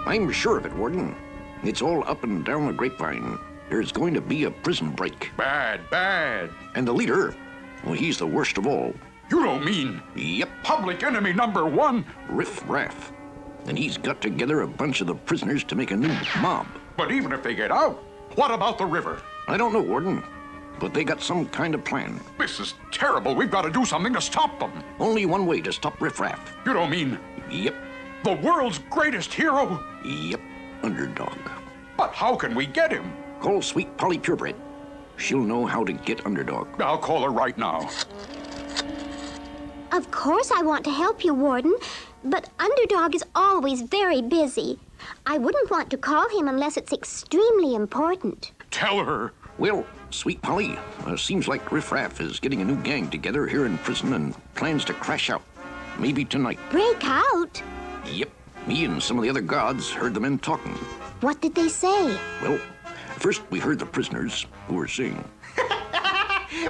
I'm sure of it, Warden. It's all up and down the grapevine. There's going to be a prison break. Bad, bad. And the leader, well, he's the worst of all. You don't mean... Yep. Public enemy number one? Riff Raff. And he's got together a bunch of the prisoners to make a new mob. But even if they get out, what about the river? I don't know, Warden. But they got some kind of plan. This is terrible. We've got to do something to stop them. Only one way to stop Riff Raff. You don't mean... Yep. The world's greatest hero? Yep. Underdog. But how can we get him? Call Sweet Polly Purebred. She'll know how to get Underdog. I'll call her right now. Of course I want to help you, Warden, but Underdog is always very busy. I wouldn't want to call him unless it's extremely important. Tell her. Well, Sweet Polly, seems like Riff Raff is getting a new gang together here in prison and plans to crash out. Maybe tonight. Break out? Yep. Me and some of the other guards heard the men talking. What did they say? Well, first we heard the prisoners who were saying...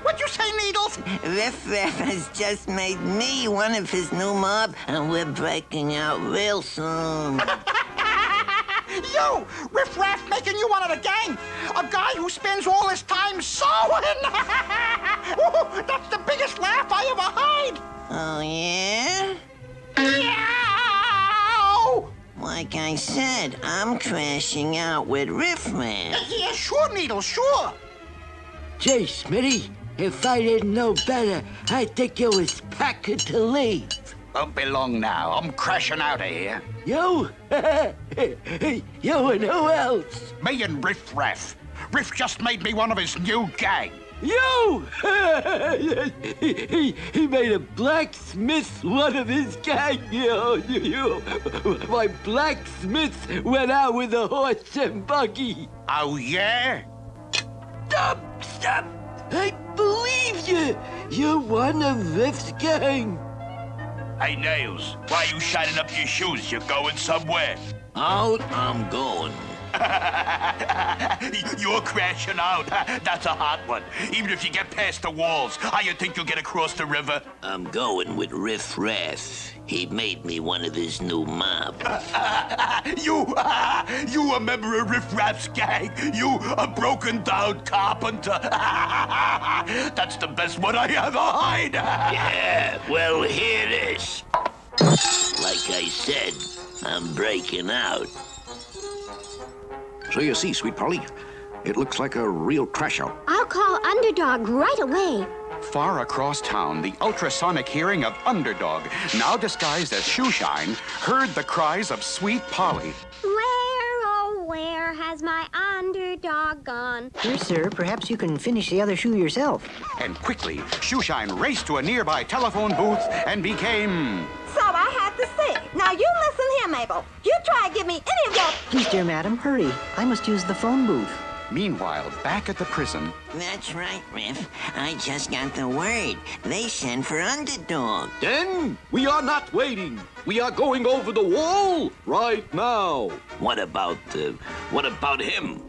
What'd you say, Needles? Riff Raff has just made me one of his new mob, and we're breaking out real soon. You! Riff Raff making you one of the gang! A guy who spends all his time sewing! Ooh, that's the biggest laugh I ever heard! Oh, yeah? Meow! Like I said, I'm crashing out with Riff Raff. Yeah, sure, Needles, sure! Gee, Smitty, if I didn't know better, I'd think you was packing to leave. Won't be long now. I'm crashing out of here. You? You and who else? Me and Riff Raff. Riff just made me one of his new gang. You! he made a blacksmith one of his gang. My blacksmith went out with a horse and buggy. Oh, yeah? Stop! I believe you! You're one of Riff's gang. Hey, Nails, why are you shining up your shoes? You're going somewhere. Out I'm going. You're crashing out. That's a hot one. Even if you get past the walls, how you think you'll get across the river? I'm going with Riff Raff. He made me one of his new mob. You a member of Riff Raff's gang? You a broken down carpenter? That's the best one I ever heard. Yeah, well, here it is. Like I said, I'm breaking out. So you see, Sweet Polly, it looks like a real crash out. I'll call Underdog right away. Far across town, the ultrasonic hearing of Underdog, now disguised as Shoeshine, heard the cries of Sweet Polly. Where, oh, where has my Underdog gone? Here, sir, perhaps you can finish the other shoe yourself. And quickly, Shoeshine raced to a nearby telephone booth and became... So I had to say. Now you listen here, Mabel. You try to give me any of your... Please, dear madam, hurry. I must use the phone booth. Meanwhile, back at the prison... That's right, Riff. I just got the word. They sent for Underdog. Then we are not waiting. We are going over the wall right now. What about him?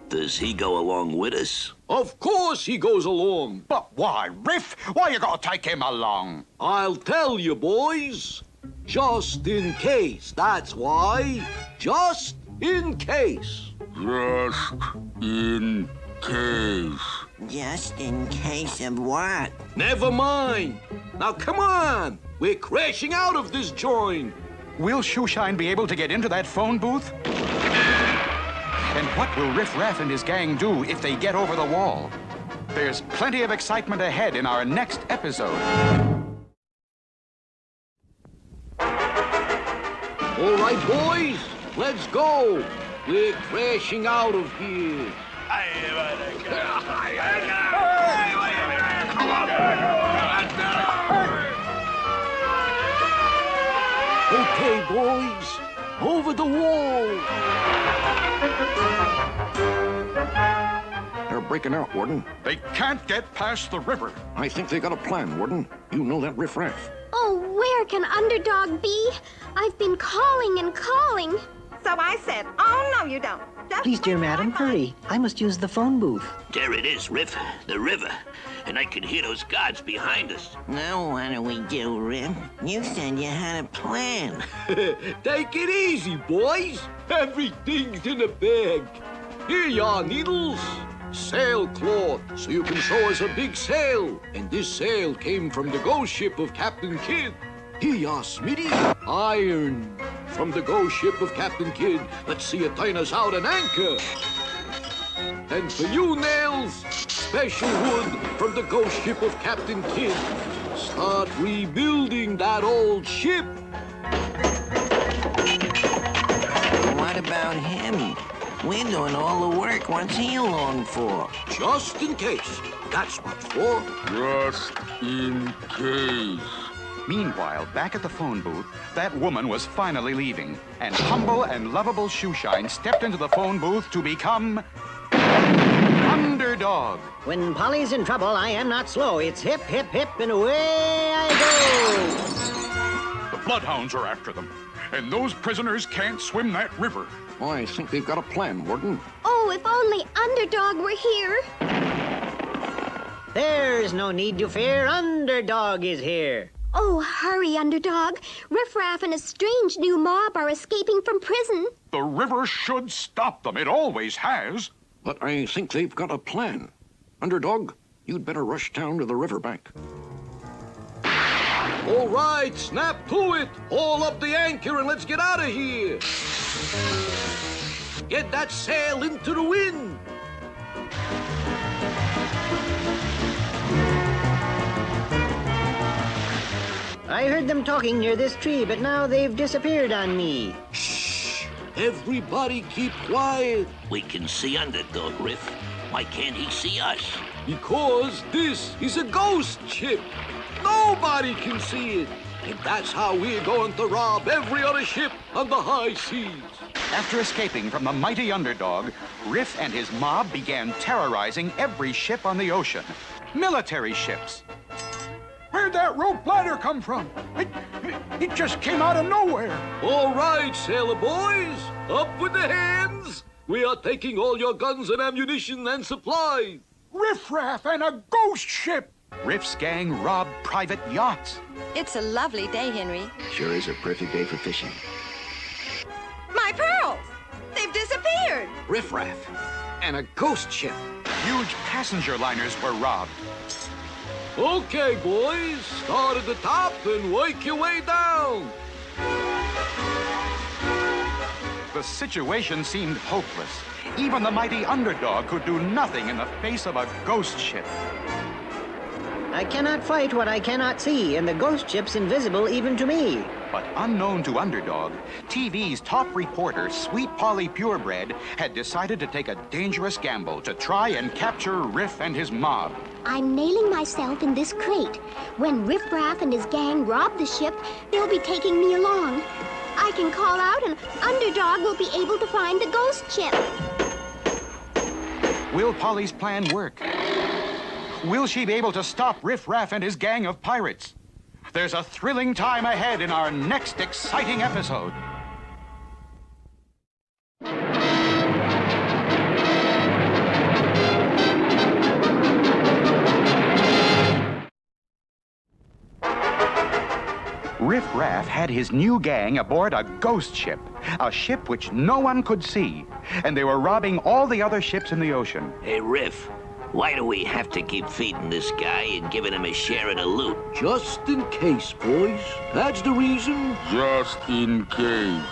Does he go along with us? Of course he goes along. But why, Riff? Why you gonna take him along? I'll tell you, boys. Just in case, that's why. Just in case. Just in case. Just in case of what? Never mind. Now, come on. We're crashing out of this joint. Will Shoeshine be able to get into that phone booth? And what will Riff Raff and his gang do if they get over the wall? There's plenty of excitement ahead in our next episode. All right, boys, let's go. We're crashing out of here. Okay, boys, over the wall. They're breaking out, Warden. They can't get past the river. I think they got a plan, Warden. You know that Riff Raff. Oh, where can Underdog be? I've been calling and calling. So I said, oh, no, you don't. Just Please, dear wait till I madam, find hurry. I must use the phone booth. There it is, Riff. The river. And I can hear those guards behind us. Now what do we do, Riff? You said you had a plan. Take it easy, boys. Everything's in a bag. Here you are, needles. Sailcloth, so you can sew us a big sail. And this sail came from the ghost ship of Captain Kidd. Here you are, Smitty. Iron from the ghost ship of Captain Kidd. Let's see you turn us out an anchor. And for you, Nails, special wood from the ghost ship of Captain Kidd. Start rebuilding that old ship. What about him? We're doing all the work. What's he along for? Just in case. That's what for. Just in case. Meanwhile, back at the phone booth, that woman was finally leaving, and humble and lovable Shoeshine stepped into the phone booth to become Underdog. When Polly's in trouble, I am not slow. It's hip, hip, hip, and away I The bloodhounds are after them, and those prisoners can't swim that river. I think they've got a plan, Warden. Oh, if only Underdog were here. go. There's no need to fear. Underdog is here. Oh, hurry, Underdog. Riff Raff and a strange new mob are escaping from prison. The river should stop them. It always has. But I think they've got a plan. Underdog, you'd better rush down to the riverbank. All right, snap to it. Haul up the anchor and let's get out of here. Get that sail into the wind. I heard them talking near this tree, but now they've disappeared on me. Shh. Everybody keep quiet. We can see Underdog, Riff. Why can't he see us? Because this is a ghost ship. Nobody can see it. And that's how we're going to rob every other ship on the high seas. After escaping from the mighty Underdog, Riff and his mob began terrorizing every ship on the ocean. Military ships. Where'd that rope ladder come from? It just came out of nowhere. All right, sailor boys. Up with the hands. We are taking all your guns and ammunition and supplies. Riff Raff and a ghost ship. Riff's gang robbed private yachts. It's a lovely day, Henry. Sure is a perfect day for fishing. My pearls! They've disappeared! Riff Raff and a ghost ship. Huge passenger liners were robbed. Okay, boys. Start at the top and work your way down. The situation seemed hopeless. Even the mighty Underdog could do nothing in the face of a ghost ship. I cannot fight what I cannot see, and the ghost ship's invisible even to me. But unknown to Underdog, TV's top reporter, Sweet Polly Purebred, had decided to take a dangerous gamble to try and capture Riff and his mob. I'm nailing myself in this crate. When Riff Raff and his gang rob the ship, they'll be taking me along. I can call out and Underdog will be able to find the ghost ship. Will Polly's plan work? Will she be able to stop Riff Raff and his gang of pirates? There's a thrilling time ahead in our next exciting episode. Riff Raff had his new gang aboard a ghost ship, a ship which no one could see, and they were robbing all the other ships in the ocean. Hey, Riff, why do we have to keep feeding this guy and giving him a share of the loot? Just in case, boys. That's the reason. Just in case.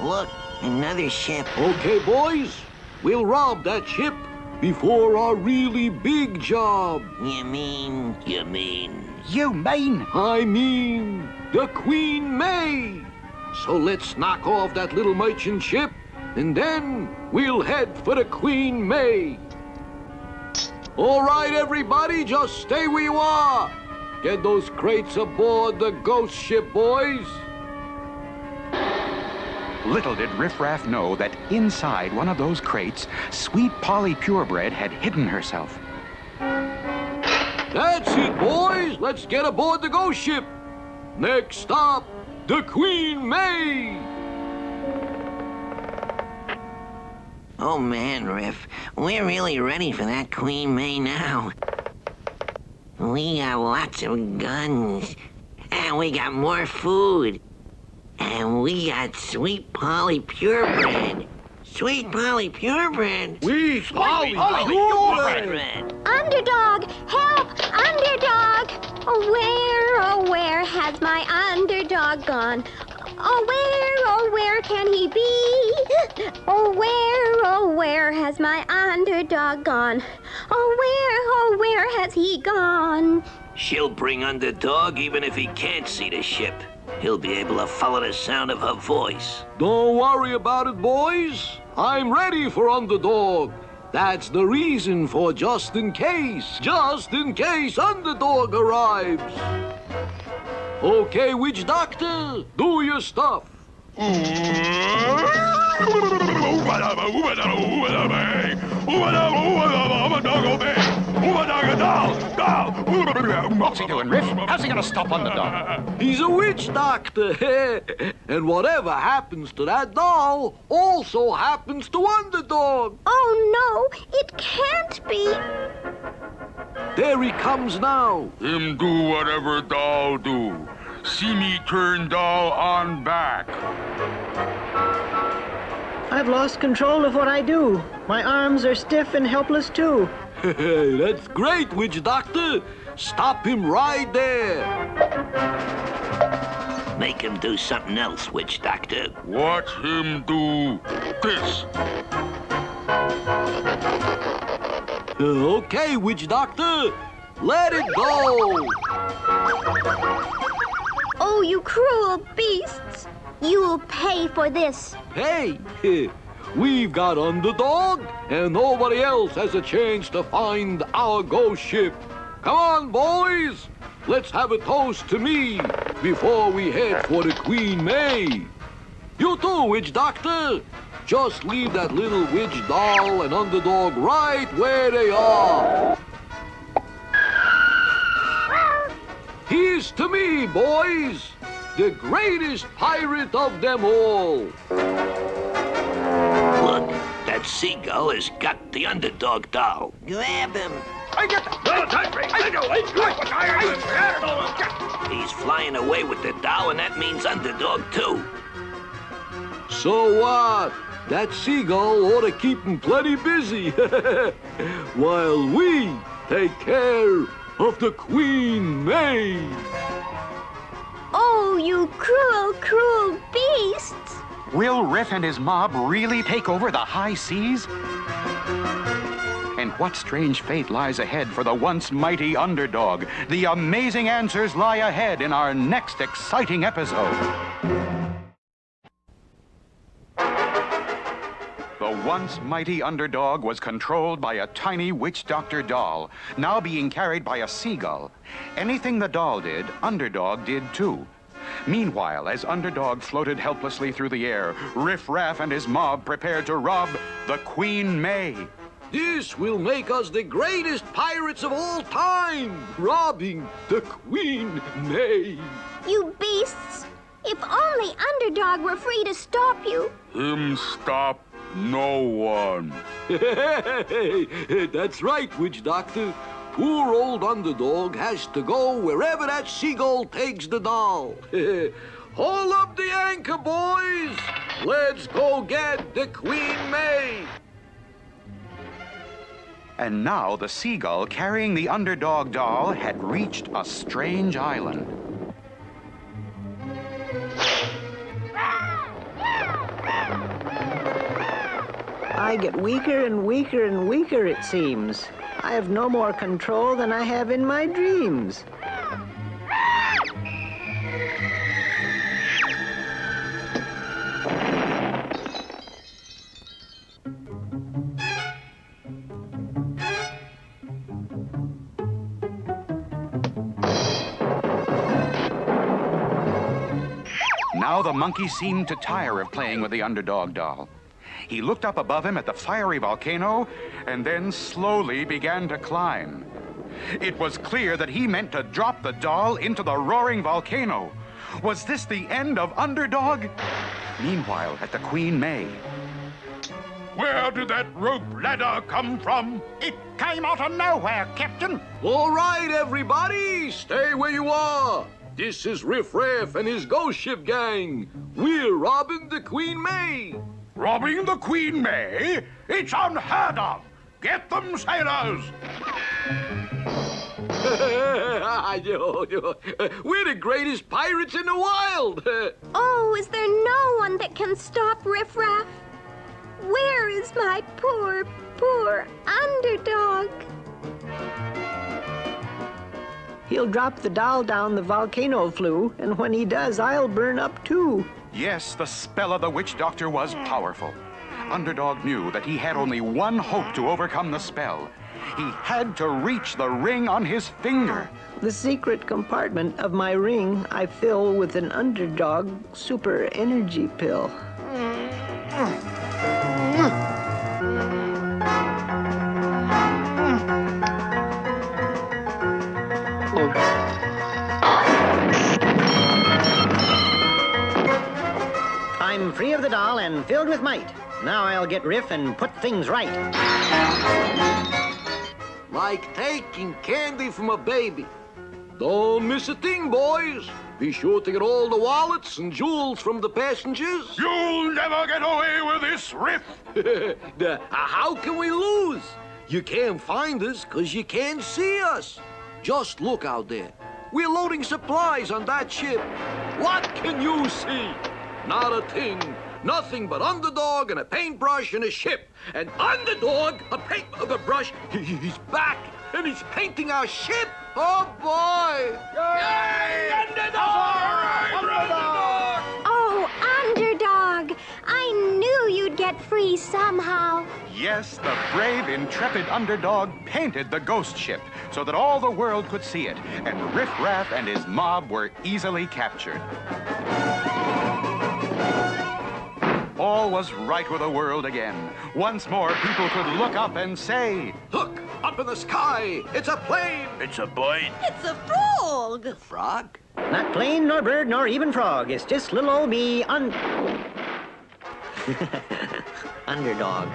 Look, another ship. Okay, boys. We'll rob that ship before our really big job. You mean? You mean? You mean? I mean, the Queen May. So let's knock off that little merchant ship, and then we'll head for the Queen May. All right, everybody, just stay where you are. Get those crates aboard the ghost ship, boys. Little did Riff Raff know that inside one of those crates, Sweet Polly Purebred had hidden herself. That's it, boys. Let's get aboard the ghost ship. Next stop, the Queen May. Oh, man, Riff. We're really ready for that Queen May now. We got lots of guns. And we got more food. And we got Sweet Polly purebred. Sweet Polly purebred. Sweet Polly Purebred. Underdog! Help! Underdog! Oh, where has my underdog gone? Oh, where can he be? Oh, where has my underdog gone? Oh, where has he gone? She'll bring Underdog even if he can't see the ship. He'll be able to follow the sound of her voice. Don't worry about it, boys. I'm ready for Underdog. That's the reason for just in case Underdog arrives. Okay, Witch Doctor, do your stuff. What's he doing, Riff? How's he gonna stop Underdog? He's a witch doctor. And whatever happens to that doll also happens to Underdog. Oh, no, it can't be. There he comes now. Him do whatever doll do. See me turn doll on back. I've lost control of what I do. My arms are stiff and helpless, too. That's great, Witch Doctor. Stop him right there. Make him do something else, Witch Doctor. Watch him do this. Okay, Witch Doctor. Let it go. Oh, you cruel beasts! You'll pay for this. Hey, we've got Underdog, and nobody else has a chance to find our ghost ship. Come on, boys. Let's have a toast to me before we head for the Queen May. You too, Witch Doctor. Just leave that little witch doll and Underdog right where they are. Here's to me, boys, the greatest pirate of them all. Look, that seagull has got the Underdog doll. Grab him. He's flying away with the doll, and that means Underdog, too. So what? That seagull ought to keep him plenty busy while we take care of the Queen May. Oh, you cruel, cruel beasts! Will Riff and his mob really take over the high seas? And what strange fate lies ahead for the once mighty Underdog? The amazing answers lie ahead in our next exciting episode. The once mighty Underdog was controlled by a tiny witch doctor doll, now being carried by a seagull. Anything the doll did, Underdog did too. Meanwhile, as Underdog floated helplessly through the air, Riff Raff and his mob prepared to rob the Queen May. This will make us the greatest pirates of all time, robbing the Queen May. You beasts! If only Underdog were free to stop you. Him stop no one. That's right, Witch Doctor. Poor old Underdog has to go wherever that seagull takes the doll. Haul up the anchor, boys. Let's go get the Queen May. And now the seagull carrying the Underdog doll had reached a strange island. I get weaker and weaker and weaker, it seems. I have no more control than I have in my dreams. Now the monkey seemed to tire of playing with the Underdog doll. He looked up above him at the fiery volcano and then slowly began to climb. It was clear that he meant to drop the doll into the roaring volcano. Was this the end of Underdog? Meanwhile, at the Queen May. Where did that rope ladder come from? It came out of nowhere, Captain. All right, everybody, stay where you are. This is Riff Raff and his ghost ship gang. We're robbing the Queen May. Robbing the Queen May? It's unheard of. Get them, sailors. We're the greatest pirates in the wild. Oh, is there no one that can stop Riff Raff? Where is my poor, poor underdog? He'll drop the doll down the volcano flue, and when he does, I'll burn up too. Yes, the spell of the witch doctor was powerful. Underdog knew that he had only one hope to overcome the spell. He had to reach the ring on his finger. The secret compartment of my ring I fill with an Underdog super energy pill. I'm free of the doll and filled with might. Now I'll get Riff and put things right. Like taking candy from a baby. Don't miss a thing, boys. Be sure to get all the wallets and jewels from the passengers. You'll never get away with this, Riff. How can we lose? You can't find us because you can't see us. Just look out there. We're loading supplies on that ship. What can you see? Not a thing. Nothing but Underdog and a paintbrush and a ship. And Underdog, a paintbrush, he's back and he's painting our ship. Oh, boy. Yay! Underdog! Underdog! Oh, Underdog! I knew you'd get free somehow. Yes, the brave, intrepid Underdog painted the ghost ship so that all the world could see it, and Riff Raff and his mob were easily captured. All was right with the world again. Once more, people could look up and say, Look, up in the sky. It's a plane. It's a bird. It's a frog. Frog? Not plane, nor bird, nor even frog. It's just little old me, Underdog.